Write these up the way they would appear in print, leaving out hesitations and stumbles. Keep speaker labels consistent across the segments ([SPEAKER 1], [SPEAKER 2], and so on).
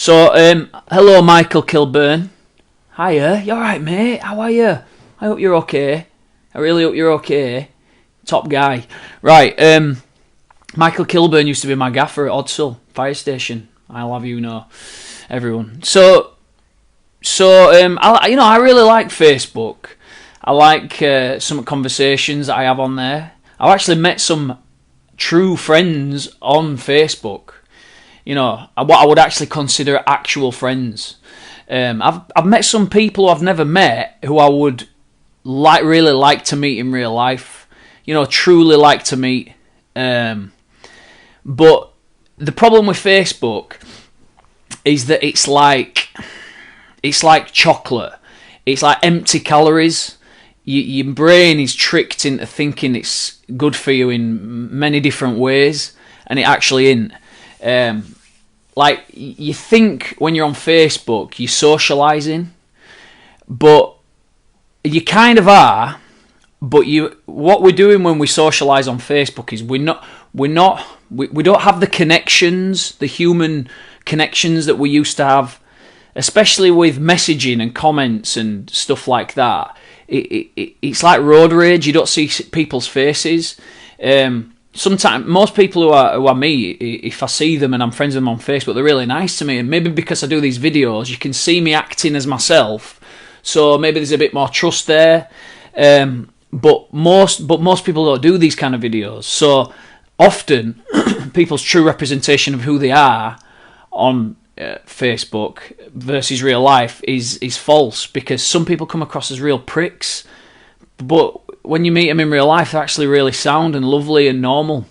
[SPEAKER 1] Hello, Michael Kilburn. Hiya, you alright, mate? How are you? I hope you're okay. I really hope you're okay. Top guy. Right, Michael Kilburn used to be my gaffer at Odsall Fire Station. I'll have you know, everyone. I really like Facebook. I like some conversations that I have on there. I've actually met some true friends on Facebook. You know, what I would actually consider actual friends. I've met some people who I've never met who I would really like to meet in real life. You know, truly like to meet. But the problem with Facebook is that it's like chocolate. It's like empty calories. Your brain is tricked into thinking it's good for you in many different ways, and it actually isn't. Like, you think when you're on Facebook, you're socialising, but you kind of are. But what we're doing when we socialise on Facebook is we don't have the connections, the human connections that we used to have, especially with messaging and comments and stuff like that. It's like road rage. You don't see people's faces. Sometimes most people who I meet, if I see them and I'm friends with them on Facebook, they're really nice to me. And maybe because I do these videos, you can see me acting as myself, so maybe there's a bit more trust there. But most people don't do these kind of videos. So often, people's true representation of who they are on Facebook versus real life is false, because some people come across as real pricks, but when you meet them in real life, they're actually really sound and lovely and normal.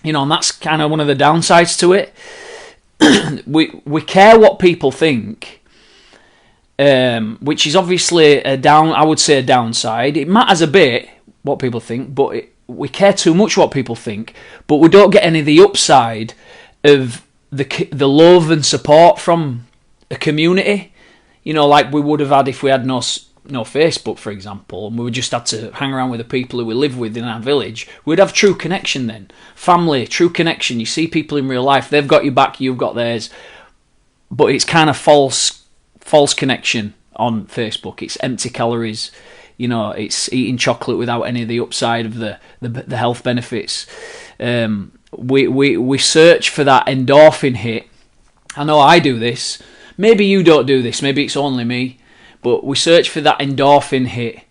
[SPEAKER 1] You know, and that's kind of one of the downsides to it. we care what people think, which is obviously I would say a downside. It matters a bit what people think, but we care too much what people think, but we don't get any of the upside of the love and support from a community. You know, like we would have had if we had no Facebook, for example, and we just had to hang around with the people who we live with in our village. We'd have true connection then. Family, true connection. You see people in real life, they've got your back, you've got theirs. But it's kind of false connection on Facebook. It's empty calories. You know, it's eating chocolate without any of the upside of the health benefits. We search for that endorphin hit. I know I do this. Maybe you don't do this. Maybe it's only me. But we search for that endorphin hit.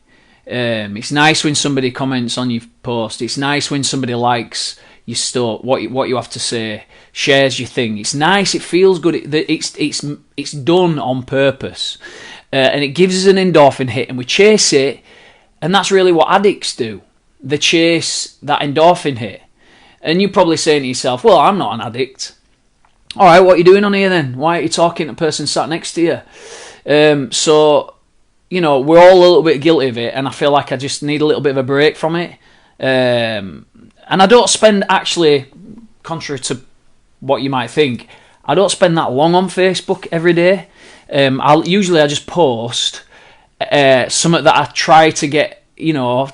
[SPEAKER 1] It's nice when somebody comments on your post. It's nice when somebody likes your stuff, what you have to say, shares your thing. It's nice. It feels good. It's done on purpose, and it gives us an endorphin hit, and we chase it. And that's really what addicts do. They chase that endorphin hit. And you're probably saying to yourself, "Well, I'm not an addict." All right, what are you doing on here then? Why aren't you talking to a person sat next to you? So, you know, we're all a little bit guilty of it, and I feel like I just need a little bit of a break from it. And I don't spend, actually, contrary to what you might think, I don't spend that long on Facebook every day. I just post something that I try to get, you know,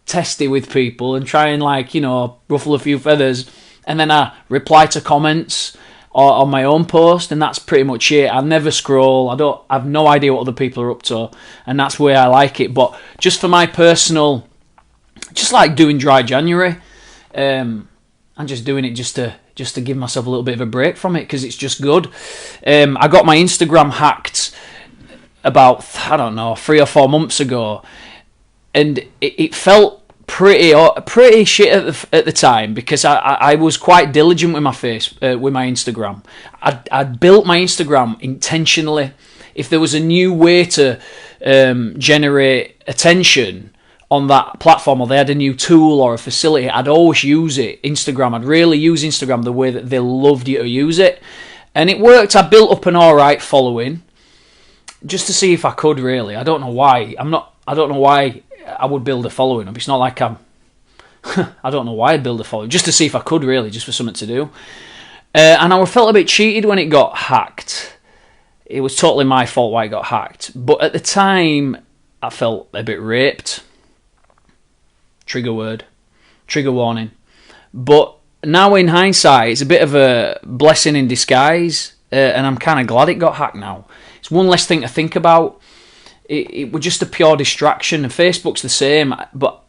[SPEAKER 1] testy with people and try and, like, you know, ruffle a few feathers, and then I reply to comments on my own post, and that's pretty much it. I never scroll. I have no idea what other people are up to, and that's where I like it. But just for my personal, just like doing dry January, I'm just doing it just to give myself a little bit of a break from it, because it's just good. I got my Instagram hacked about, I don't know, 3 or 4 months ago, and it felt pretty shit at the time, because I was quite diligent with my Instagram. I built my Instagram intentionally. If there was a new way to generate attention on that platform, or they had a new tool or a facility, I'd always use it. Instagram, I'd really use Instagram the way that they loved you to use it, and it worked. I built up an alright following just to see if I could, really. I don't know why. I don't know why I would build a following up. It's not like I don't know why I'd build a following, just to see if I could, really, just for something to do. And I felt a bit cheated when it got hacked. It was totally my fault why it got hacked. But at the time, I felt a bit raped. Trigger warning. But now in hindsight, it's a bit of a blessing in disguise, and I'm kind of glad it got hacked now. It's one less thing to think about. It was just a pure distraction, and Facebook's the same, but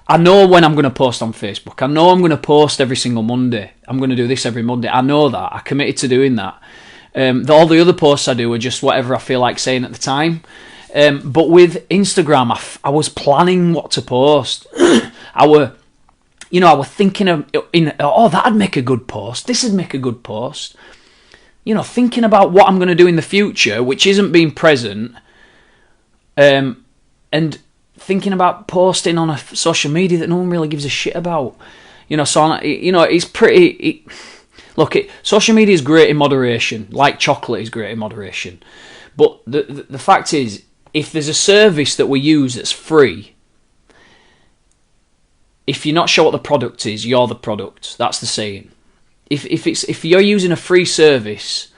[SPEAKER 1] I know when I'm going to post on Facebook. I know I'm going to post every single Monday. I'm going to do this every Monday. I know that. I committed to doing that. All the other posts I do are just whatever I feel like saying at the time. But with Instagram, I was planning what to post. I were thinking that'd make a good post. This would make a good post. Thinking about what I'm going to do in the future, which isn't being present, and thinking about posting on a social media that no one really gives a shit about. It's pretty. Social media is great in moderation, like chocolate is great in moderation. But the fact is, if there's a service that we use that's free, if you're not sure what the product is, you're the product. That's the saying. If you're using a free service,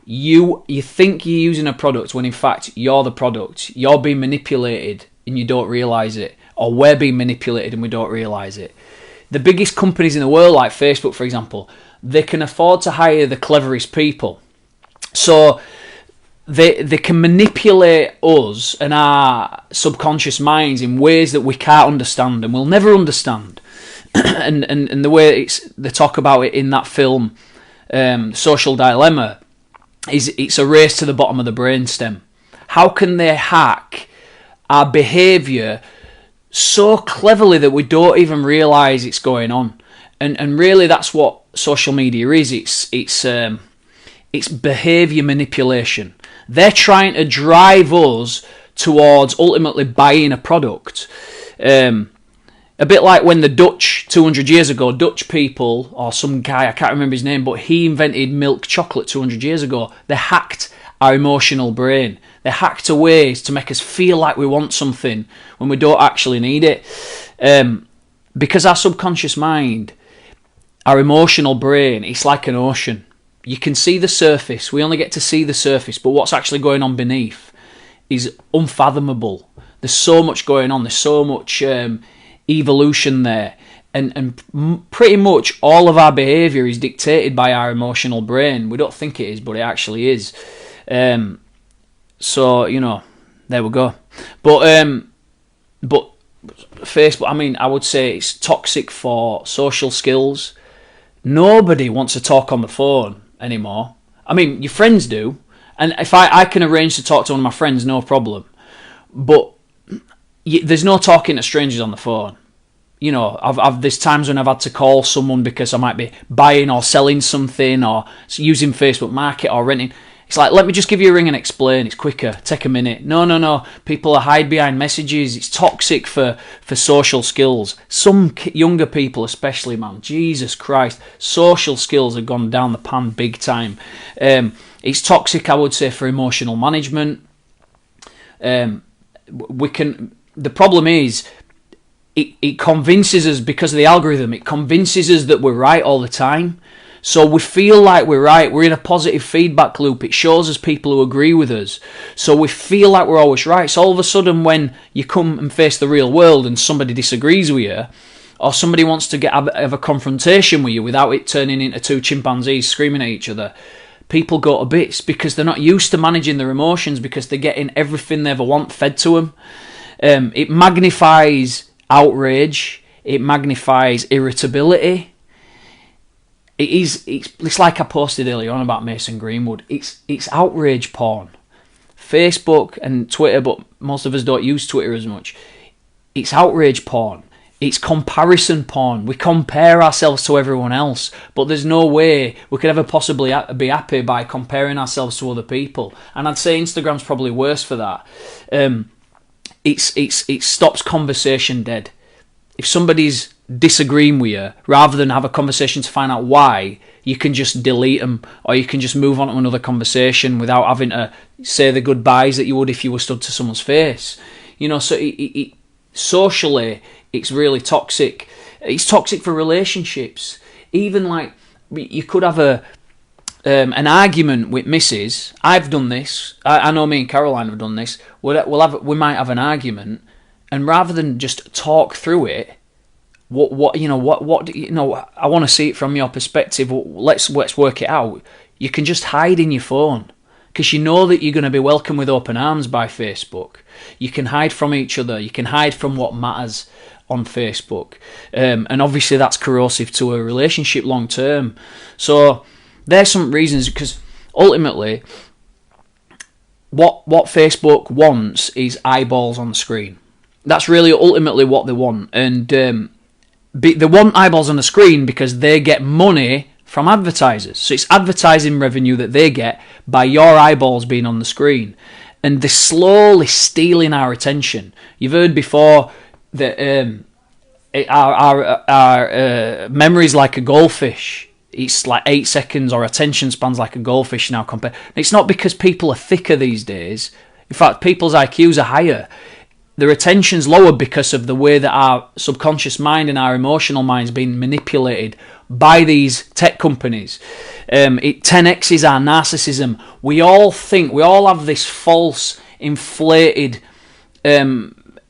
[SPEAKER 1] you think you're using a product when in fact you're the product. You're being manipulated and you don't realise it, or we're being manipulated and we don't realise it. The biggest companies in the world, like Facebook, for example, they can afford to hire the cleverest people. So they can manipulate us and our subconscious minds in ways that we can't understand and we'll never understand. and the way they talk about it in that film, Social Dilemma, is it's a race to the bottom of the brainstem. How can they hack our behaviour so cleverly that we don't even realise it's going on? And really, that's what social media is. It's behaviour manipulation. They're trying to drive us towards ultimately buying a product. A bit like when the Dutch, 200 years ago, Dutch people, or some guy, I can't remember his name, but he invented milk chocolate 200 years ago. They hacked our emotional brain. They hacked ways to make us feel like we want something when we don't actually need it. Because our subconscious mind, our emotional brain, it's like an ocean. You can see the surface. We only get to see the surface, but what's actually going on beneath is unfathomable. There's so much going on. There's so much evolution there. And pretty much all of our behaviour is dictated by our emotional brain. We don't think it is, but it actually is. So, there we go. But Facebook, I would say it's toxic for social skills. Nobody wants to talk on the phone anymore. Your friends do. And if I can arrange to talk to one of my friends, no problem. But there's no talking to strangers on the phone. There's times when I've had to call someone because I might be buying or selling something or using Facebook Market or renting. It's like, let me just give you a ring and explain. It's quicker. Take a minute. No. People hide behind messages. It's toxic for social skills. Some younger people especially, man. Jesus Christ. Social skills have gone down the pan big time. It's toxic, I would say, for emotional management. The problem is, it convinces us, because of the algorithm, it convinces us that we're right all the time. So we feel like we're right. We're in a positive feedback loop. It shows us people who agree with us. So we feel like we're always right. So all of a sudden, when you come and face the real world and somebody disagrees with you, or somebody wants to have a confrontation with you without it turning into two chimpanzees screaming at each other, people go to bits because they're not used to managing their emotions, because they're getting everything they ever want fed to them. It magnifies outrage. It magnifies irritability. It's like I posted earlier on about Mason Greenwood. It's outrage porn. Facebook and Twitter, but most of us don't use Twitter as much. It's outrage porn. It's comparison porn. We compare ourselves to everyone else, but there's no way we could ever possibly be happy by comparing ourselves to other people. And I'd say Instagram's probably worse for that. It stops conversation dead. If somebody's disagreeing with you, rather than have a conversation to find out why, you can just delete them, or you can just move on to another conversation without having to say the goodbyes that you would if you were stood to someone's face. So socially, it's really toxic. It's toxic for relationships. Even like, you could have an argument with Mrs. I've done this. I know me and Caroline have done this. We might have an argument, and rather than just talk through it, What I want to see it from your perspective. Let's work it out. You can just hide in your phone because you know that you're going to be welcomed with open arms by Facebook. You can hide from each other. You can hide from what matters on Facebook, and obviously that's corrosive to a relationship long term. So there's some reasons, because ultimately what Facebook wants is eyeballs on the screen. That's really ultimately what they want, and they want eyeballs on the screen because they get money from advertisers. So it's advertising revenue that they get by your eyeballs being on the screen, and they're slowly stealing our attention. You've heard before that our memory is like a goldfish. It's like 8 seconds, or attention span's like a goldfish now. It's not because people are thicker these days. In fact, people's IQs are higher. Their attention's lower because of the way that our subconscious mind and our emotional mind's been manipulated by these tech companies. It 10x's our narcissism. We all have this false, inflated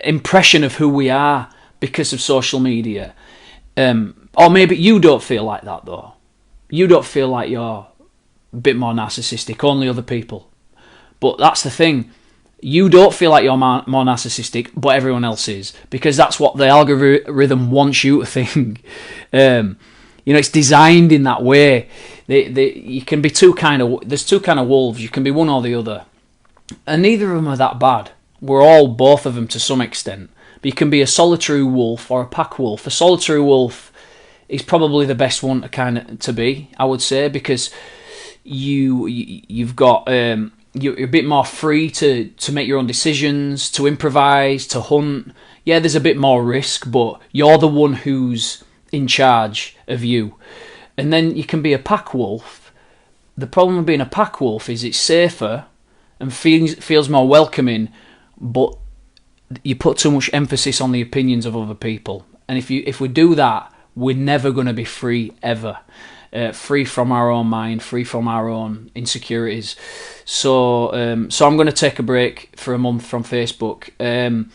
[SPEAKER 1] impression of who we are because of social media. Or maybe you don't feel like that, though. You don't feel like you're a bit more narcissistic, only other people. But that's the thing. You don't feel like you're more narcissistic, but everyone else is, because that's what the algorithm wants you to think. It's designed in that way. You can be there's two kind of wolves. You can be one or the other, and neither of them are that bad. We're all both of them to some extent. But you can be a solitary wolf or a pack wolf. A solitary wolf is probably the best one to be, I would say, because you've got you're a bit more free to make your own decisions, to improvise, to hunt. Yeah, there's a bit more risk, but you're the one who's in charge of you. And then you can be a pack wolf. The problem with being a pack wolf is it's safer and feels more welcoming, but you put too much emphasis on the opinions of other people. And if we do that, we're never going to be free ever. Free from our own mind, free from our own insecurities. So I'm going to take a break for a month from Facebook. I'm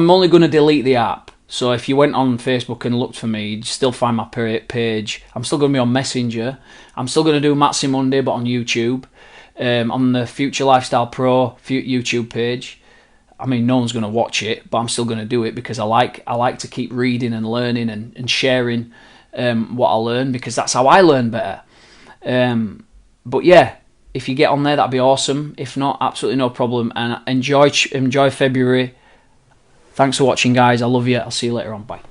[SPEAKER 1] only going to delete the app. So if you went on Facebook and looked for me, you'd still find my page. I'm still going to be on Messenger. I'm still going to do Matsy Monday, but on YouTube, on the Future Lifestyle Pro YouTube page. I mean, no one's going to watch it, but I'm still going to do it because I like to keep reading and learning and sharing what I learn, because that's how I learn better. But yeah, if you get on there, that'd be awesome. If not, absolutely no problem. And enjoy February. Thanks for watching, guys. I love you. I'll see you later on. Bye.